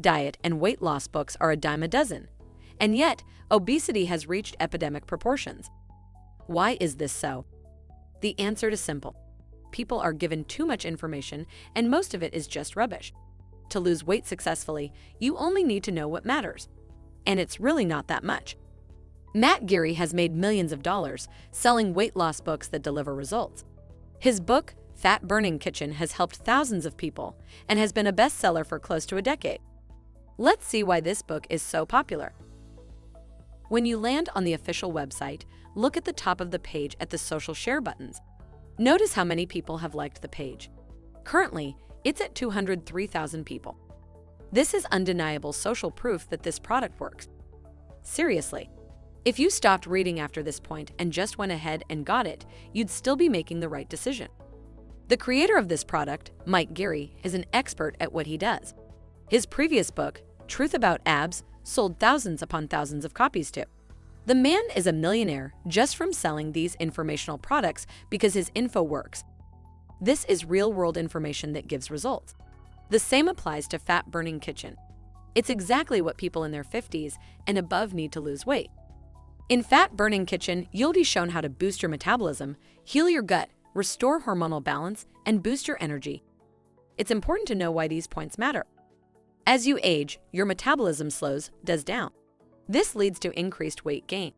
diet, and weight loss books are a dime a dozen. And yet, obesity has reached epidemic proportions. Why is this so? The answer is simple. People are given too much information, and most of it is just rubbish. To lose weight successfully, you only need to know what matters. And it's really not that much. Matt Geary has made millions of dollars selling weight loss books that deliver results. His book, Fat Burning Kitchen, has helped thousands of people and has been a bestseller for close to a decade. Let's see why this book is so popular. When you land on the official website, look at the top of the page at the social share buttons. Notice how many people have liked the page. Currently, it's at 203,000 people. This is undeniable social proof that this product works. Seriously, if you stopped reading after this point and just went ahead and got it, you'd still be making the right decision. The creator of this product, Mike Geary, is an expert at what he does. His previous book, TruthAboutAbs, sold thousands upon thousands of copies too. The man is a millionaire just from selling these informational products because his info works. This is real-world information that gives results. The same applies to Fat Burning Kitchen. It's exactly what people in their 50s and above need to lose weight. In Fat Burning Kitchen, you'll be shown how to boost your metabolism, heal your gut, restore hormonal balance, and boost your energy. It's important to know why these points matter. As you age, your metabolism does down. This leads to increased weight gain.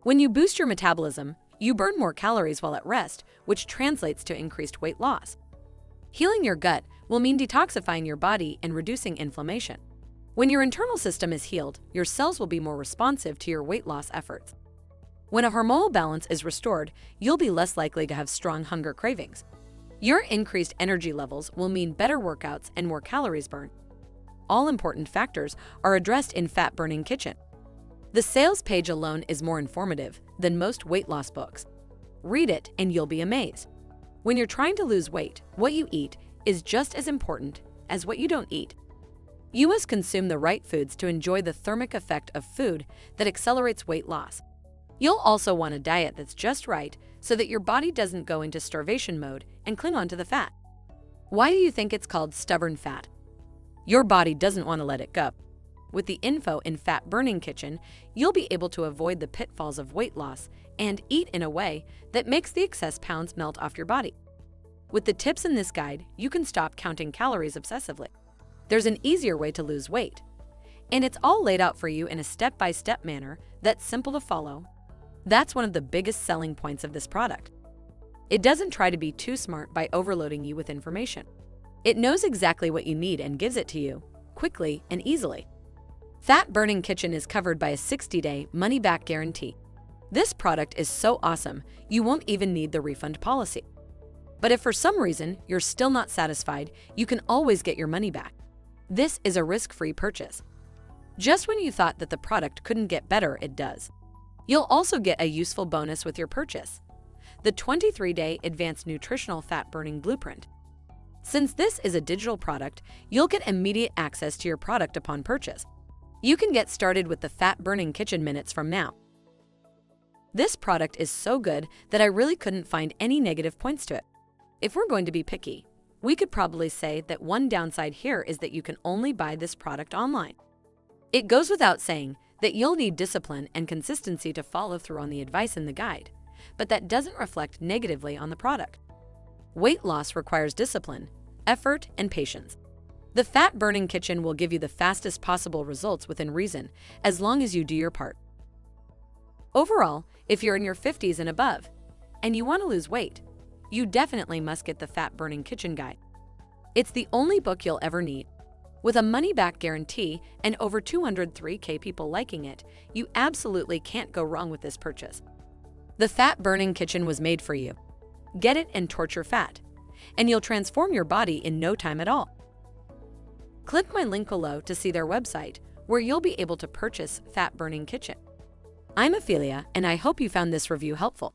When you boost your metabolism, you burn more calories while at rest, which translates to increased weight loss. Healing your gut will mean detoxifying your body and reducing inflammation. When your internal system is healed, your cells will be more responsive to your weight loss efforts. When a hormonal balance is restored, you'll be less likely to have strong hunger cravings. Your increased energy levels will mean better workouts and more calories burned. All important factors are addressed in Fat Burning Kitchen. The sales page alone is more informative than most weight loss books. Read it and you'll be amazed. When you're trying to lose weight, what you eat is just as important as what you don't eat. You must consume the right foods to enjoy the thermic effect of food that accelerates weight loss. You'll also want a diet that's just right so that your body doesn't go into starvation mode and cling on to the fat. Why do you think it's called stubborn fat? Your body doesn't want to let it go. With the info in Fat Burning Kitchen, you'll be able to avoid the pitfalls of weight loss and eat in a way that makes the excess pounds melt off your body. With the tips in this guide, you can stop counting calories obsessively. There's an easier way to lose weight, and it's all laid out for you in a step-by-step manner that's simple to follow. That's one of the biggest selling points of this product. It doesn't try to be too smart by overloading you with information. It knows exactly what you need and gives it to you, quickly and easily. Fat Burning Kitchen is covered by a 60-day money-back guarantee. This product is so awesome, you won't even need the refund policy. But if for some reason you're still not satisfied, you can always get your money back. This is a risk-free purchase. Just when you thought that the product couldn't get better, it does. You'll also get a useful bonus with your purchase: the 23-day Advanced Nutritional Fat Burning Blueprint. Since this is a digital product, you'll get immediate access to your product upon purchase. You can get started with the Fat Burning Kitchen minutes from now. This product is so good that I really couldn't find any negative points to it. If we're going to be picky, we could probably say that one downside here is that you can only buy this product online. It goes without saying that you'll need discipline and consistency to follow through on the advice in the guide, but that doesn't reflect negatively on the product. Weight loss requires discipline, effort, and patience. The Fat Burning Kitchen will give you the fastest possible results within reason, as long as you do your part. Overall, if you're in your 50s and above, and you want to lose weight, you definitely must get the Fat Burning Kitchen guide. It's the only book you'll ever need. With a money-back guarantee and over 203,000 people liking it, you absolutely can't go wrong with this purchase. The Fat Burning Kitchen was made for you. Get it and torture fat, and you'll transform your body in no time at all. Click my link below to see their website, where you'll be able to purchase Fat Burning Kitchen. I'm Ophelia, and I hope you found this review helpful.